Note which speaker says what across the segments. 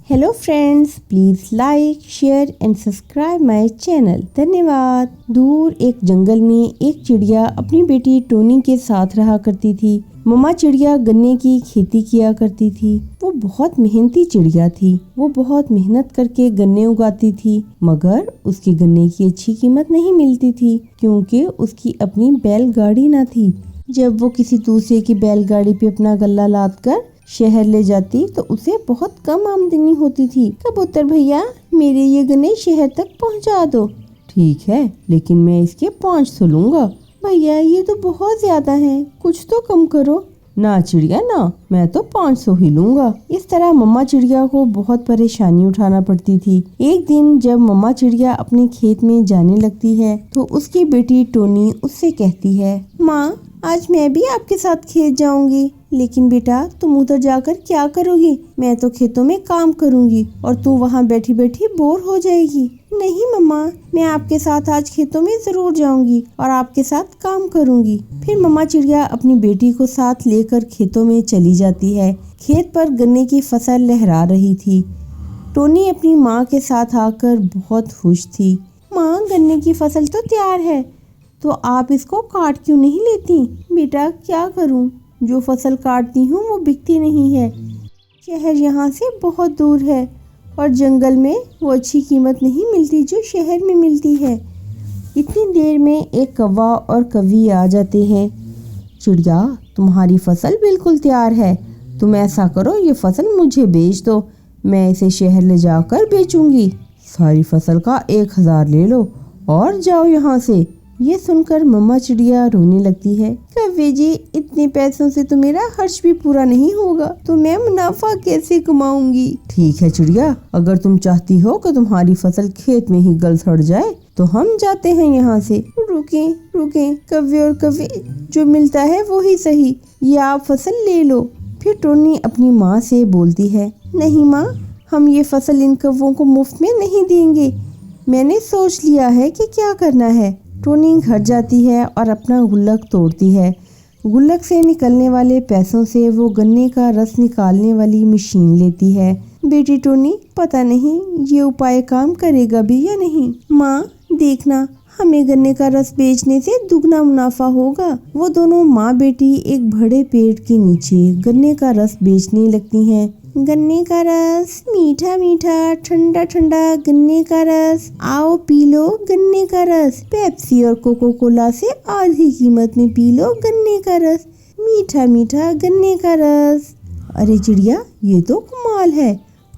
Speaker 1: Hello friends, please like share and subscribe my channel. धन्यवाद। दूर एक जंगल में एक चिड़िया अपनी बेटी टोनी के साथ रहा करती थी। मम्मा चिड़िया गन्ने की खेती किया करती थी। वो बहुत मेहनती चिड़िया थी। वो बहुत मेहनत करके गन्ने उगाती थी, मगर उसके गन्ने की अच्छी कीमत नहीं मिलती थी क्योंकि उसकी अपनी बैलगाड़ी न थी। जब वो किसी दूसरे की बैलगाड़ी पे अपना गल्ला लाद कर शहर ले जाती तो उसे बहुत कम आमदनी होती थी। कबूतर भैया, मेरे ये गन्ने शहर तक पहुंचा दो। ठीक है, लेकिन मैं इसके 500 लूंगा। भैया, ये तो बहुत ज्यादा है, कुछ तो कम करो। ना चिड़िया ना, मैं तो 500 ही लूंगा। इस तरह मम्मा चिड़िया को बहुत परेशानी उठाना पड़ती थी। एक दिन जब मम्मा चिड़िया अपने खेत में जाने लगती है तो उसकी बेटी टोनी उससे कहती है, माँ, आज मैं भी आपके साथ खेत जाऊंगी। लेकिन बेटा, तुम उधर जाकर क्या करोगी? मैं तो खेतों में काम करूंगी और तू वहाँ बैठी बैठी बोर हो जाएगी। नहीं मम्मा, मैं आपके साथ आज खेतों में जरूर जाऊंगी और आपके साथ काम करूंगी। फिर मम्मा चिड़िया अपनी बेटी को साथ लेकर खेतों में चली जाती है। खेत पर गन्ने की फसल लहरा रही थी। टोनी अपनी माँ के साथ आकर बहुत खुश थी। माँ, गन्ने की फसल तो तैयार है, तो आप इसको काट क्यों नहीं लेती? बेटा, क्या करूं, जो फसल काटती हूँ वो बिकती नहीं है। शहर यहाँ से बहुत दूर है और जंगल में वो अच्छी कीमत नहीं मिलती जो शहर में मिलती है। इतनी देर में एक कौवा और कौवी आ जाते हैं। चिड़िया, तुम्हारी फसल बिल्कुल तैयार है। तुम ऐसा करो, ये फसल मुझे बेच दो, मैं इसे शहर ले जाकर बेचूंगी। सारी फसल का 1000 ले लो और जाओ यहाँ से। ये सुनकर मम्मा चिड़िया रोने लगती है। कौवे जी, इतने पैसों से तो मेरा खर्च भी पूरा नहीं होगा, तो मैं मुनाफा कैसे कमाऊंगी? ठीक है चिड़िया, अगर तुम चाहती हो कि तुम्हारी फसल खेत में ही गल सड़ जाए तो हम जाते हैं यहाँ से। रुके रुके कौवे और कौवी, जो मिलता है वो ही सही, ये आप फसल ले लो। फिर टोनी अपनी माँ से बोलती है, नहीं माँ, हम ये फसल इन कौवों को मुफ्त में नहीं देंगे। मैंने सोच लिया है कि क्या करना है। टोनी घर जाती है और अपना गुल्लक तोड़ती है। गुल्लक से निकलने वाले पैसों से वो गन्ने का रस निकालने वाली मशीन लेती है। बेटी टोनी, पता नहीं ये उपाय काम करेगा भी या नहीं। माँ, देखना, हमें गन्ने का रस बेचने से दुगना मुनाफा होगा। वो दोनों माँ बेटी एक बड़े पेड़ के नीचे गन्ने का रस बेचने लगती हैं। गन्ने का रस, मीठा मीठा ठंडा ठंडा गन्ने का रस, आओ पी लो गन्ने का रस। पेप्सी और कोको कोला से आधी कीमत में पी लो गन्ने का रस, मीठा मीठा गन्ने का रस। अरे चिड़िया, ये तो कमाल है,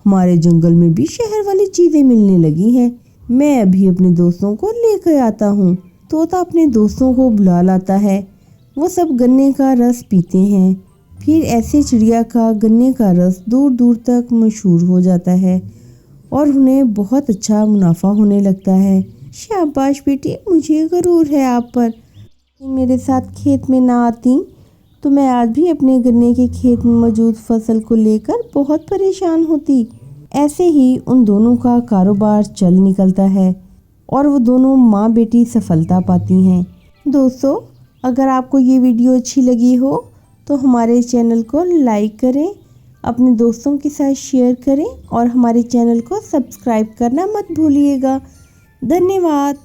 Speaker 1: हमारे जंगल में भी शहर वाली चीजें मिलने लगी हैं। मैं अभी अपने दोस्तों को लेकर आता हूँ। तोता अपने दोस्तों को बुला लाता है। वो सब गन्ने का रस पीते हैं। फिर ऐसे चिड़िया का गन्ने का रस दूर दूर तक मशहूर हो जाता है और उन्हें बहुत अच्छा मुनाफा होने लगता है। शाबाश बेटी, मुझे गरूर है आप पर। मेरे साथ खेत में ना आती तो मैं आज भी अपने गन्ने के खेत में मौजूद फसल को लेकर बहुत परेशान होती। ऐसे ही उन दोनों का कारोबार चल निकलता है और वो दोनों माँ बेटी सफलता पाती हैं। दोस्तों, अगर आपको ये वीडियो अच्छी लगी हो तो हमारे चैनल को लाइक करें, अपने दोस्तों के साथ शेयर करें और हमारे चैनल को सब्सक्राइब करना मत भूलिएगा। धन्यवाद।